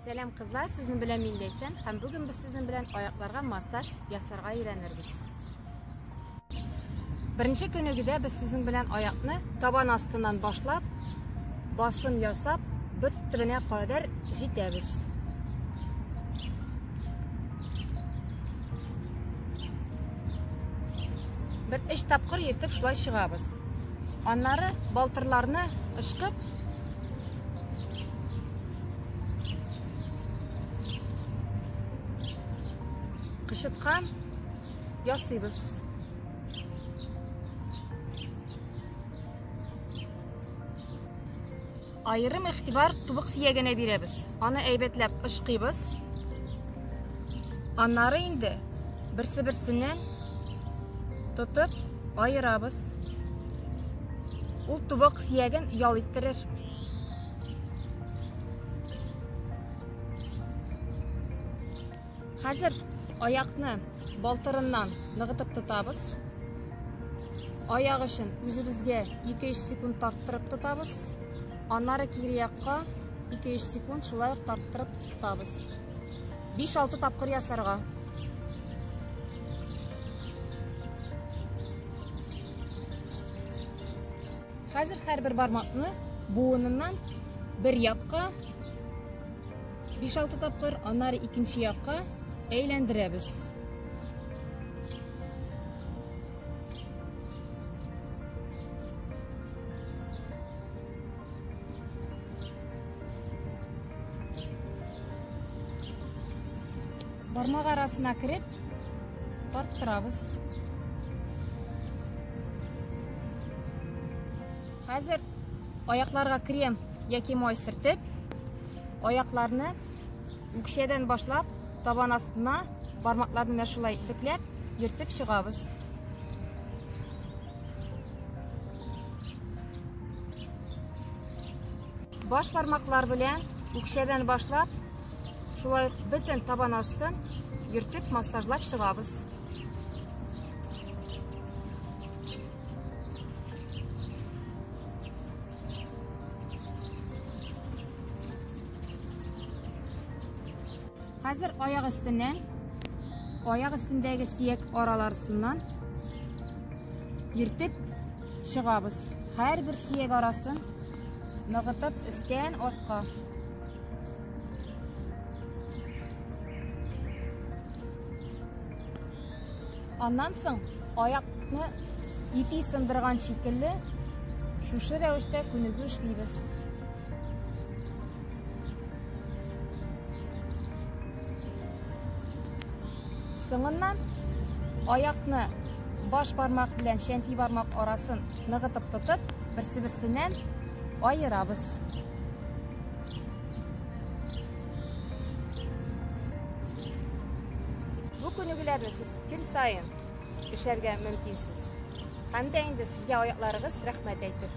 Сәлем кызлар, сезнең белән мин Ләйсән, һәм бүген без сезнең белән аякларга массаж ясарга өйрәнербез. Беренче көнегедә без сезнең белән аякны табан астыннан башлап, басым ясап, бөт төбенә кадәр җитәбез. Бер 3 тапкыр йөртеп шулай чыгабыз. Аннары балтырларны ышкып, кышыткан ясыйбыз. Айрым игътибар тубык сөягенә бирәбез. Аны әйбәтләп ышкыйбыз. Аннары инде берсе-берсеннән тотып айырабыз. Ул тубык сөяген ял иттерер. Хәзер аякны балтырыннан ныгытып тотабыз. Аяк өчен үзебезгә 2-3 секунд тарттырып тотабыз. Аннары кире якка 2-3 секунд шулай ук тарттырып тотабыз. 5-6 тапкыр ясарга. Хәзер һәрбер бармакны буыныннан бер якка 5-6 тапкыр, аннары икенче якка әйләндерәбез. Бармак арасына кирип тарттырабыз. Хәзер аякларга крем яки май сөртеп, аякларны үкчәдән башлап табан астына бармакларны шулай бөкләп йөртеп чыгабыз. Баш бармаклар белән үкчәдән башлап шулай бөтен табан астын йөртеп массажлап чыгабыз. Хәзер аяк өстендәге сөяк араларыннан йөртеп чыгабыз. Һәрбер сөяк арасын ныгытып өстән астка. Аннан соң аякны ипи сындырган шикелле шушы рәвештә күнегү эшлибез. Соңыннан аякны баш бармак белән шәнти бармак арасын ныгытып тотып, берсе-берсеннән айырабыз. Бу күнегүләрне сез көн сайын эшләргә мөмкинсез. Һәм дә инде сезгә аякларыгыз рәхмәт әйтер.